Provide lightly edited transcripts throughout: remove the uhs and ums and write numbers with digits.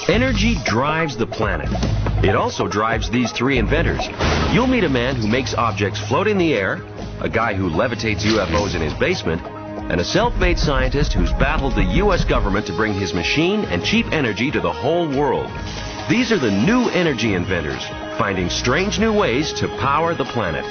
Energy drives the planet. It also drives these three inventors. You'll meet a man who makes objects float in the air, a guy who levitates UFOs in his basement, and a self-made scientist who's battled the US government to bring his machine and cheap energy to the whole world. These are the new energy inventors, finding strange new ways to power the planet.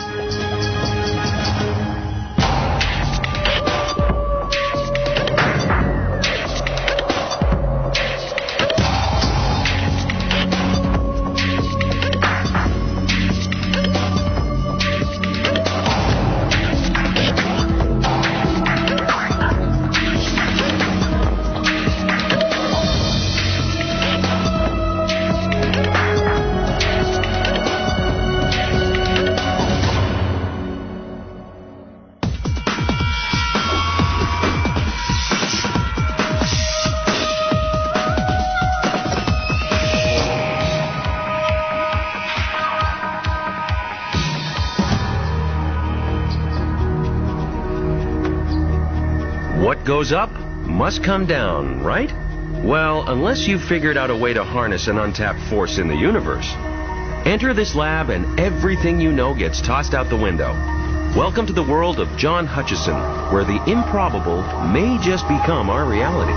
What goes up must come down, right? Well, unless you've figured out a way to harness an untapped force in the universe. Enter this lab and everything you know gets tossed out the window. Welcome to the world of John Hutchison, where the improbable may just become our reality.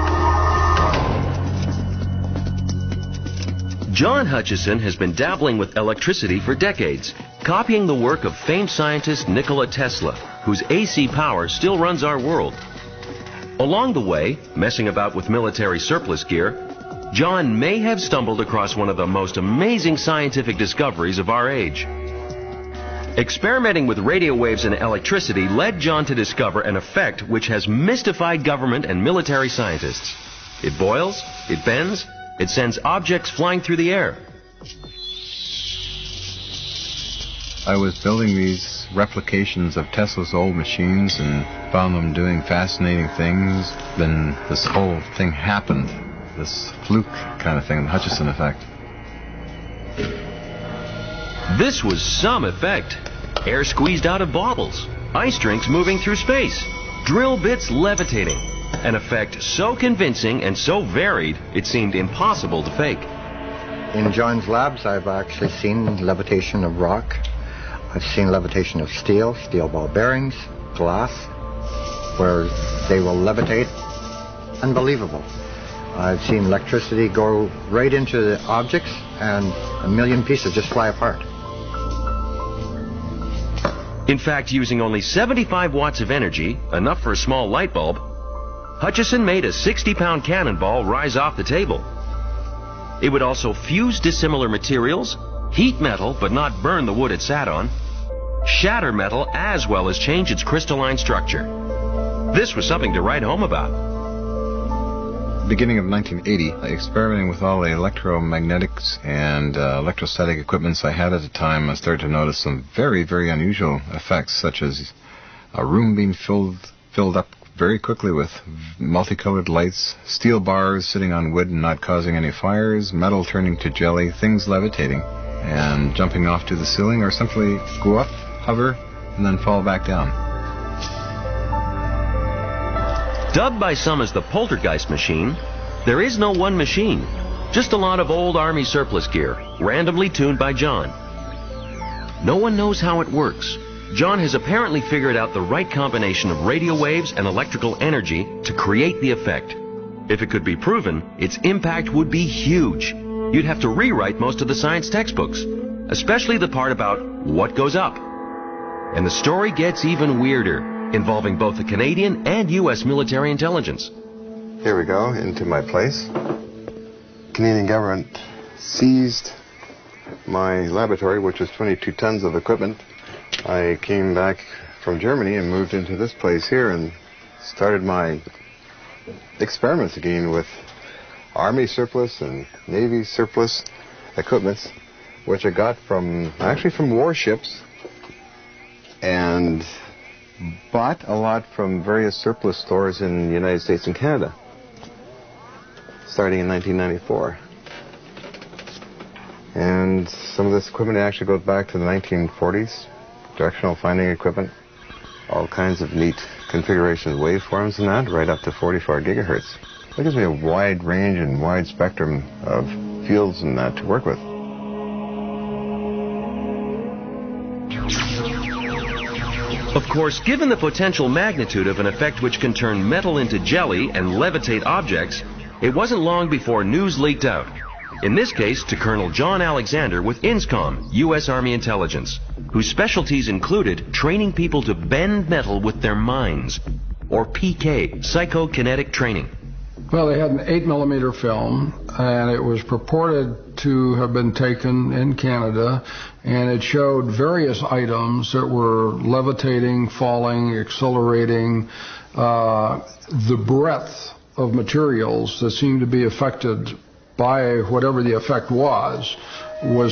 John Hutchison has been dabbling with electricity for decades, copying the work of famed scientist Nikola Tesla, whose AC power still runs our world. Along the way, messing about with military surplus gear, John may have stumbled across one of the most amazing scientific discoveries of our age. Experimenting with radio waves and electricity led John to discover an effect which has mystified government and military scientists. It boils, it bends, it sends objects flying through the air. I was building these replications of Tesla's old machines and found them doing fascinating things. Then this whole thing happened, this fluke kind of thing, the Hutchison effect. This was some effect. Air squeezed out of bottles, ice drinks moving through space, drill bits levitating. An effect so convincing and so varied, it seemed impossible to fake. In John's labs, I've actually seen levitation of rock. I've seen levitation of steel ball bearings, glass, where they will levitate. Unbelievable. I've seen electricity go right into the objects and a million pieces just fly apart. In fact, using only 75 watts of energy, enough for a small light bulb, Hutchison made a 60-pound cannonball rise off the table. It would also fuse dissimilar materials, heat metal but not burn the wood it sat on, shatter metal as well as change its crystalline structure. This was something to write home about. Beginning of 1980, experimenting with all the electromagnetics and electrostatic equipments I had at the time, I started to notice some very, very unusual effects, such as a room being filled up very quickly with multicolored lights, steel bars sitting on wood and not causing any fires, metal turning to jelly, things levitating and jumping off to the ceiling, or simply go up, hover, and then fall back down. Dubbed by some as the poltergeist machine, there is no one machine, just a lot of old Army surplus gear, randomly tuned by John. No one knows how it works. John has apparently figured out the right combination of radio waves and electrical energy to create the effect. If it could be proven, its impact would be huge. You'd have to rewrite most of the science textbooks, especially the part about what goes up. And the story gets even weirder, involving both the Canadian and US military intelligence. Here we go, into my place. Canadian government seized my laboratory, which was 22 tons of equipment. I came back from Germany and moved into this place here and started my experiments again with Army surplus and Navy surplus equipments, which I got from warships, and bought a lot from various surplus stores in the United States and Canada, starting in 1994. And some of this equipment actually goes back to the 1940s, directional finding equipment, all kinds of neat configurations, waveforms and that, right up to 44 gigahertz. That gives me a wide range and wide spectrum of fields and that to work with. Of course, given the potential magnitude of an effect which can turn metal into jelly and levitate objects, it wasn't long before news leaked out. In this case, to Colonel John Alexander with INSCOM, U.S. Army Intelligence, whose specialties included training people to bend metal with their minds, or PK, psychokinetic training. Well, they had an 8mm film, and it was purported to have been taken in Canada, and it showed various items that were levitating, falling, accelerating, the breadth of materials that seemed to be affected by whatever the effect was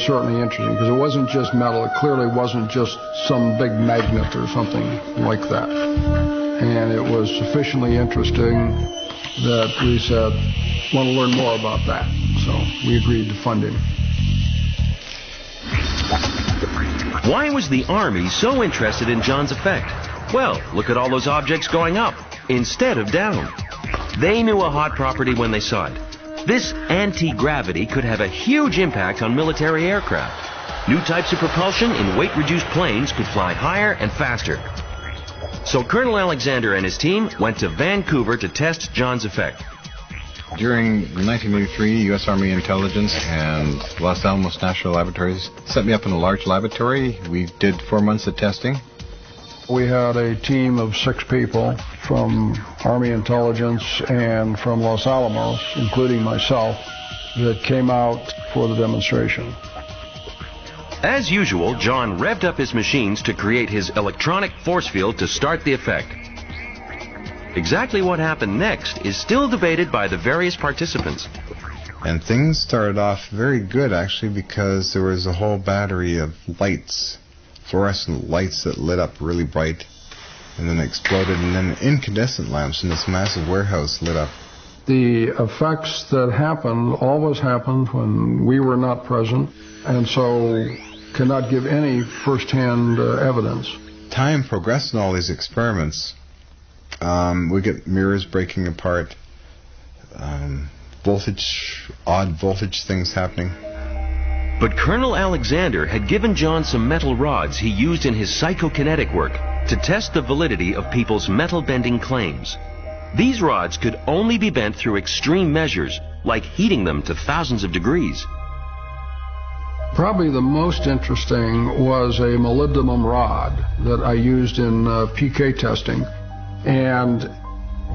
certainly interesting, because it wasn't just metal. It clearly wasn't just some big magnet or something like that. And it was sufficiently interesting that we said, want to learn more about that. So we agreed to fund him. Why was the Army so interested in John's effect? Well, look at all those objects going up instead of down. They knew a hot property when they saw it. This anti-gravity could have a huge impact on military aircraft. New types of propulsion in weight-reduced planes could fly higher and faster. So Colonel Alexander and his team went to Vancouver to test John's effect. During 1983, U.S. Army Intelligence and Los Alamos National Laboratories set me up in a large laboratory. We did 4 months of testing. We had a team of 6 people from Army Intelligence and from Los Alamos, including myself, that came out for the demonstration. As usual, John revved up his machines to create his electronic force field to start the effect. Exactly what happened next is still debated by the various participants. And things started off very good, actually, because there was a whole battery of lights, fluorescent lights that lit up really bright and then exploded, and then incandescent lamps in this massive warehouse lit up. The effects that happened always happened when we were not present, and so cannot give any first-hand evidence. Time progressed in all these experiments. We get mirrors breaking apart, odd voltage things happening. But Colonel Alexander had given John some metal rods he used in his psychokinetic work to test the validity of people's metal-bending claims. These rods could only be bent through extreme measures, like heating them to thousands of degrees. Probably the most interesting was a molybdenum rod that I used in PK testing. And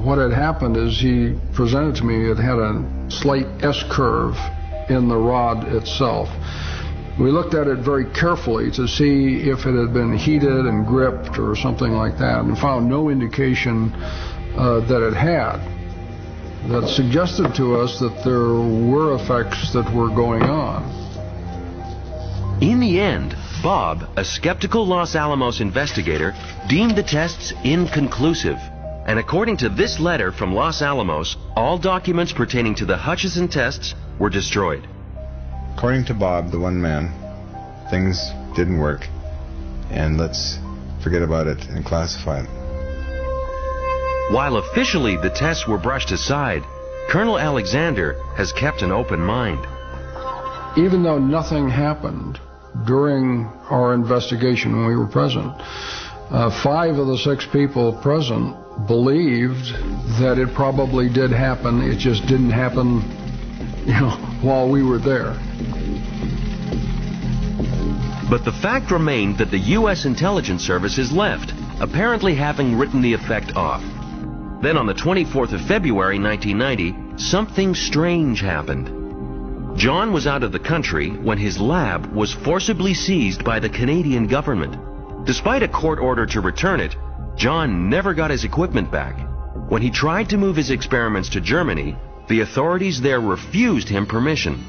what had happened is he presented to me, it had a slight S-curve in the rod itself. We looked at it very carefully to see if it had been heated and gripped or something like that, and found no indication that it had. That suggested to us that there were effects that were going on. In the end, Bob, a skeptical Los Alamos investigator, deemed the tests inconclusive. And according to this letter from Los Alamos, all documents pertaining to the Hutchison tests were destroyed. According to Bob, the one man, things didn't work, and let's forget about it and classify it. While officially the tests were brushed aside, Colonel Alexander has kept an open mind. Even though nothing happened during our investigation when we were present, 5 of the 6 people present believed that it probably did happen. It just didn't happen, while we were there. But the fact remained that the U.S. intelligence services left, apparently having written the effect off. Then on the 24th of February 1990, something strange happened. John was out of the country when his lab was forcibly seized by the Canadian government. Despite a court order to return it, John never got his equipment back. When he tried to move his experiments to Germany, the authorities there refused him permission.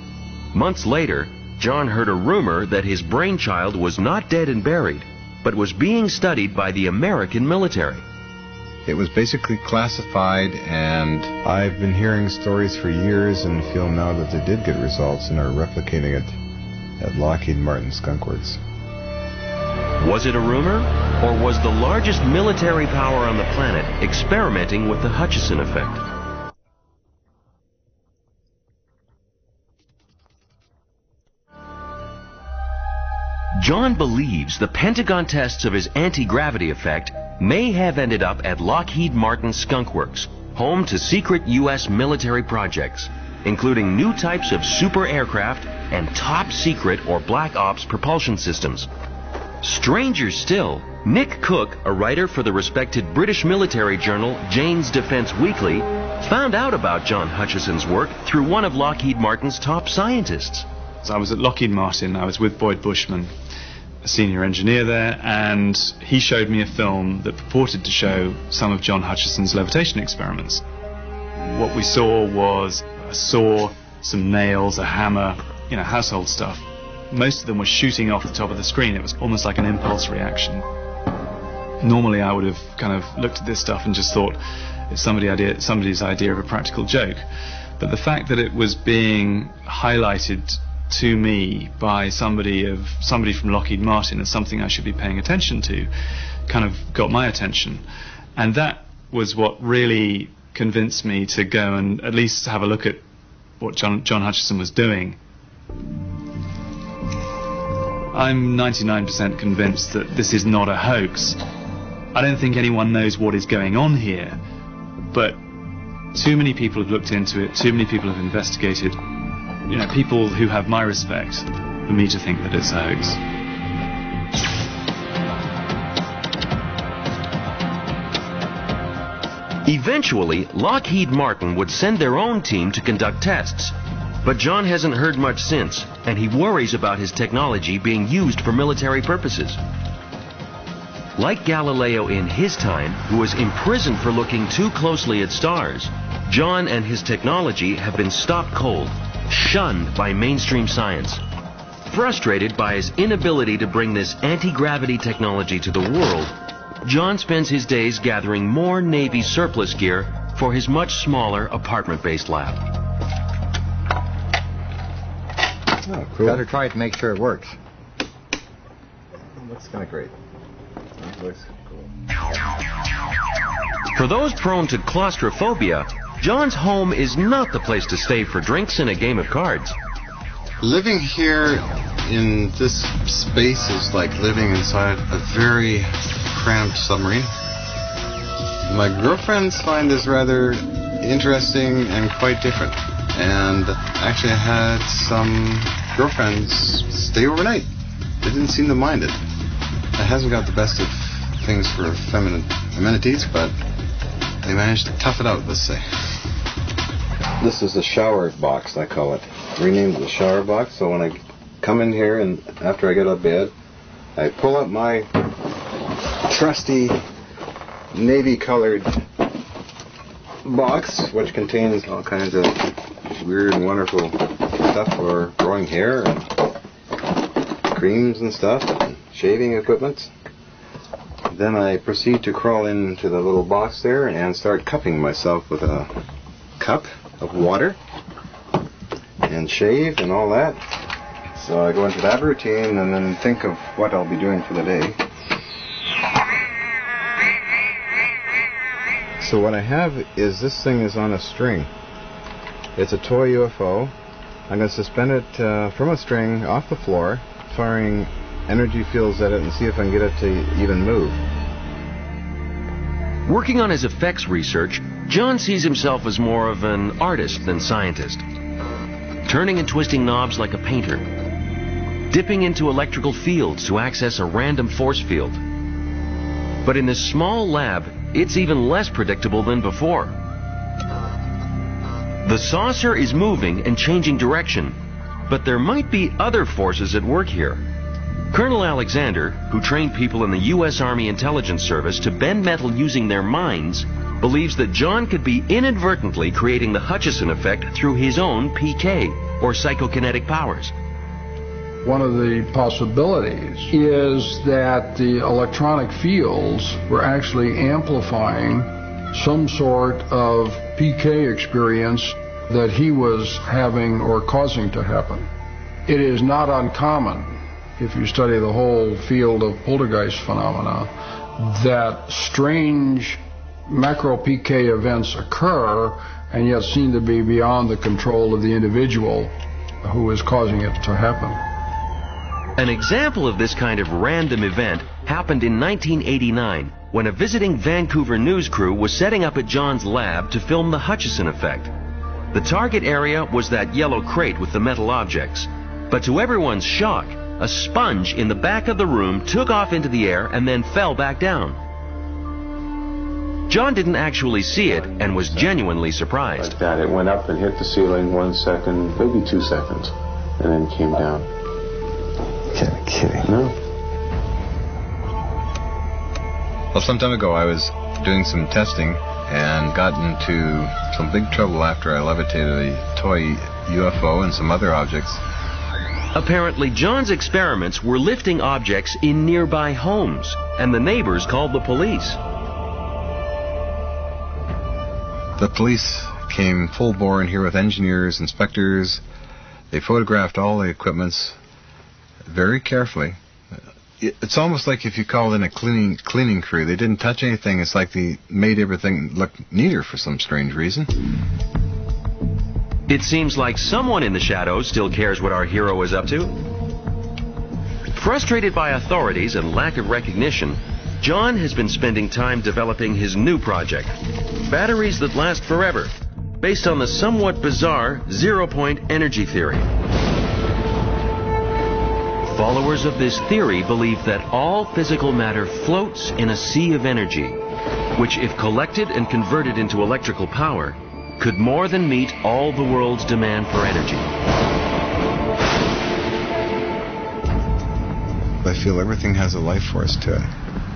Months later, John heard a rumor that his brainchild was not dead and buried, but was being studied by the American military. It was basically classified, and I've been hearing stories for years and feel now that they did get results and are replicating it at Lockheed Martin Skunk Works. Was it a rumor, or was the largest military power on the planet experimenting with the Hutchison effect? John believes the Pentagon tests of his anti-gravity effect may have ended up at Lockheed Martin Skunk Works, home to secret U.S. military projects, including new types of super aircraft and top secret or black ops propulsion systems. Stranger still, Nick Cook, a writer for the respected British military journal Jane's Defense Weekly, found out about John Hutchison's work through one of Lockheed Martin's top scientists. I was at Lockheed Martin. I was with Boyd Bushman, a senior engineer there, and he showed me a film that purported to show some of John Hutchison's levitation experiments. What we saw was a saw, some nails, a hammer, household stuff. Most of them were shooting off the top of the screen. It was almost like an impulse reaction. Normally I would have kind of looked at this stuff and just thought it's somebody's idea of a practical joke. But the fact that it was being highlighted to me by somebody from Lockheed Martin as something I should be paying attention to kind of got my attention. And that was what really convinced me to go and at least have a look at what John Hutchison was doing. I'm 99% convinced that this is not a hoax. I don't think anyone knows what is going on here, but too many people have looked into it, too many people have investigated, people who have my respect, for me to think that it's a hoax. Eventually, Lockheed Martin would send their own team to conduct tests. But John hasn't heard much since, and he worries about his technology being used for military purposes. Like Galileo in his time, who was imprisoned for looking too closely at stars, John and his technology have been stopped cold, shunned by mainstream science. Frustrated by his inability to bring this anti-gravity technology to the world, John spends his days gathering more Navy surplus gear for his much smaller apartment-based lab. Oh, cool. Better try it to make sure it works. Looks kind of great. That looks cool. For those prone to claustrophobia, John's home is not the place to stay for drinks and a game of cards. Living here in this space is like living inside a very cramped submarine. My girlfriends find this rather interesting and quite different. And actually I had some girlfriends stay overnight. They didn't seem to mind it. It hasn't got the best of things for feminine amenities, but they managed to tough it out, let's say. This is the shower box, I call it. Renamed the shower box, so when I come in here and after I get out of bed, I pull up my trusty navy-colored box, which contains all kinds of weird and wonderful stuff for growing hair and creams and stuff and shaving equipment. Then I proceed to crawl into the little box there and start cupping myself with a cup of water and shave and all that. So I go into that routine and then think of what I'll be doing for the day. So what I have is this thing is on a string. It's a toy UFO. I'm going to suspend it from a string off the floor, firing energy fields at it and see if I can get it to even move. Working on his effects research, John sees himself as more of an artist than scientist. Turning and twisting knobs like a painter. Dipping into electrical fields to access a random force field. But in this small lab, it's even less predictable than before. The saucer is moving and changing direction, but there might be other forces at work here. Colonel Alexander, who trained people in the U.S. Army Intelligence Service to bend metal using their minds, believes that John could be inadvertently creating the Hutchison effect through his own PK, or psychokinetic powers. One of the possibilities is that the electronic fields were actually amplifying some sort of PK experience that he was having or causing to happen. It is not uncommon, if you study the whole field of poltergeist phenomena, that strange macro PK events occur and yet seem to be beyond the control of the individual who is causing it to happen. An example of this kind of random event happened in 1989 when a visiting Vancouver news crew was setting up at John's lab to film the Hutchison effect. The target area was that yellow crate with the metal objects. But to everyone's shock, a sponge in the back of the room took off into the air and then fell back down. John didn't actually see it and was genuinely surprised. Like that, it went up and hit the ceiling 1 second, maybe 2 seconds, and then came down. Can't be kidding. No. Well, some time ago I was doing some testing and got into some big trouble after I levitated a toy UFO and some other objects. Apparently, John's experiments were lifting objects in nearby homes, and the neighbors called the police. The police came full bore in here with engineers, inspectors. They photographed all the equipments very carefully. It's almost like if you called in a cleaning crew. They didn't touch anything. It's like they made everything look neater for some strange reason. It seems like someone in the shadows still cares what our hero is up to. Frustrated by authorities and lack of recognition, John has been spending time developing his new project, batteries that last forever, based on the somewhat bizarre zero-point energy theory. Followers of this theory believe that all physical matter floats in a sea of energy, which, if collected and converted into electrical power, could more than meet all the world's demand for energy. I feel everything has a life force to it,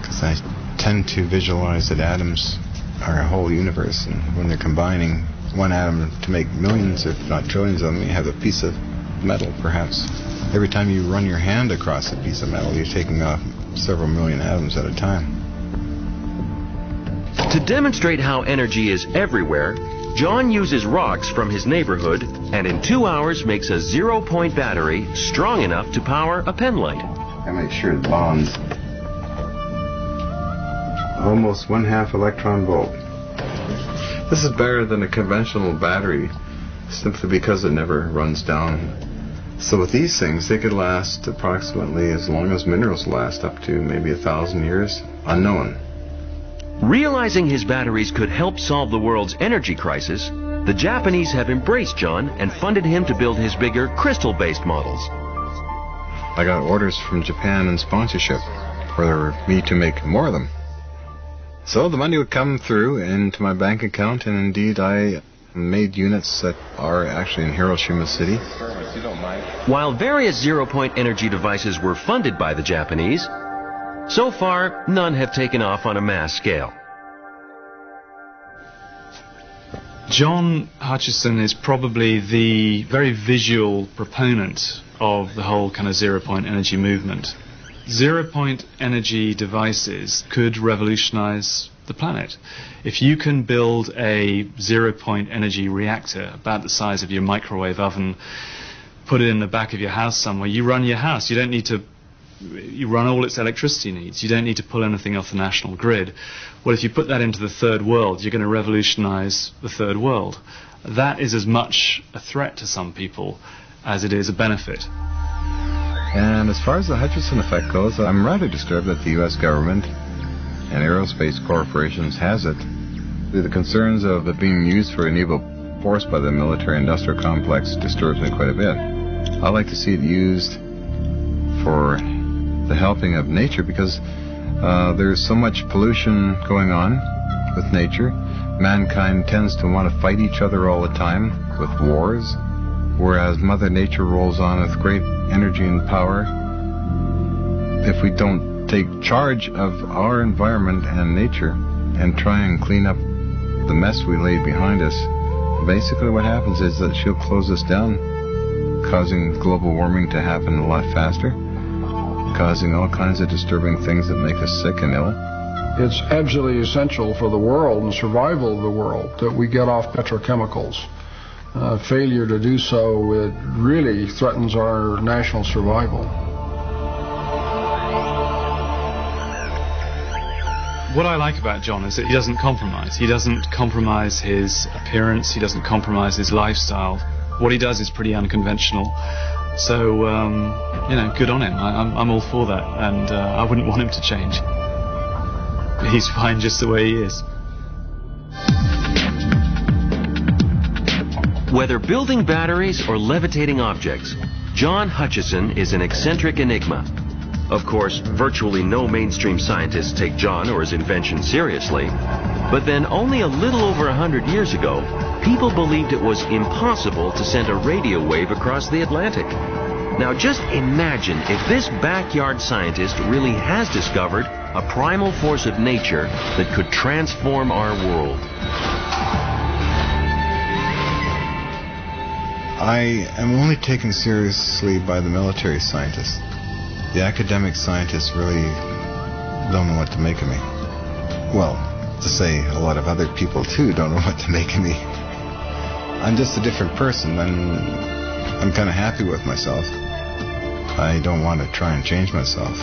because I tend to visualize that atoms are a whole universe, and when they're combining one atom to make millions, if not trillions of them, you have a piece of metal, perhaps. Every time you run your hand across a piece of metal, you're taking off several million atoms at a time. To demonstrate how energy is everywhere, John uses rocks from his neighborhood and in 2 hours makes a zero-point battery strong enough to power a pen light. I make sure it bonds. Almost 1/2 electron volt. This is better than a conventional battery, simply because it never runs down. So with these things, they could last approximately as long as minerals last, up to maybe 1,000 years, unknown. Realizing his batteries could help solve the world's energy crisis, the Japanese have embraced John and funded him to build his bigger crystal-based models. I got orders from Japan and sponsorship for me to make more of them. So the money would come through into my bank account, and indeed I made units that are actually in Hiroshima City. While various zero-point energy devices were funded by the Japanese, so far none have taken off on a mass scale. John Hutchison is probably the very visual proponent of the whole kind of zero-point energy movement. Zero-point energy devices could revolutionize the planet. If you can build a zero-point energy reactor about the size of your microwave oven, put it in the back of your house somewhere, you run your house. You don't need to, you run all its electricity needs. You don't need to pull anything off the national grid. Well, if you put that into the third world, you're going to revolutionize the third world. That is as much a threat to some people as it is a benefit. And as far as the Hutchison effect goes, I'm rather disturbed that the U.S. government and aerospace corporations has it. The concerns of it being used for an evil force by the military-industrial complex disturbs me quite a bit. I like to see it used for the helping of nature, because there's so much pollution going on with nature. Mankind tends to want to fight each other all the time with wars, whereas Mother Nature rolls on with great energy and power. If we don't take charge of our environment and nature and try and clean up the mess we laid behind us, basically what happens is that she'll close us down, causing global warming to happen a lot faster, causing all kinds of disturbing things that make us sick and ill. It's absolutely essential for the world and survival of the world that we get off petrochemicals. Failure to do so, it really threatens our national survival. What I like about John is that he doesn't compromise. He doesn't compromise his appearance. He doesn't compromise his lifestyle. What he does is pretty unconventional. So, good on him. I'm all for that, and I wouldn't want him to change. He's fine just the way he is. Whether building batteries or levitating objects, John Hutchison is an eccentric enigma. Of course, virtually no mainstream scientists take John or his invention seriously. But then only a little over 100 years ago, people believed it was impossible to send a radio wave across the Atlantic. Now just imagine if this backyard scientist really has discovered a primal force of nature that could transform our world. I am only taken seriously by the military scientists. The academic scientists really don't know what to make of me. Well, to say a lot of other people too don't know what to make of me. I'm just a different person, and I'm kind of happy with myself. I don't want to try and change myself.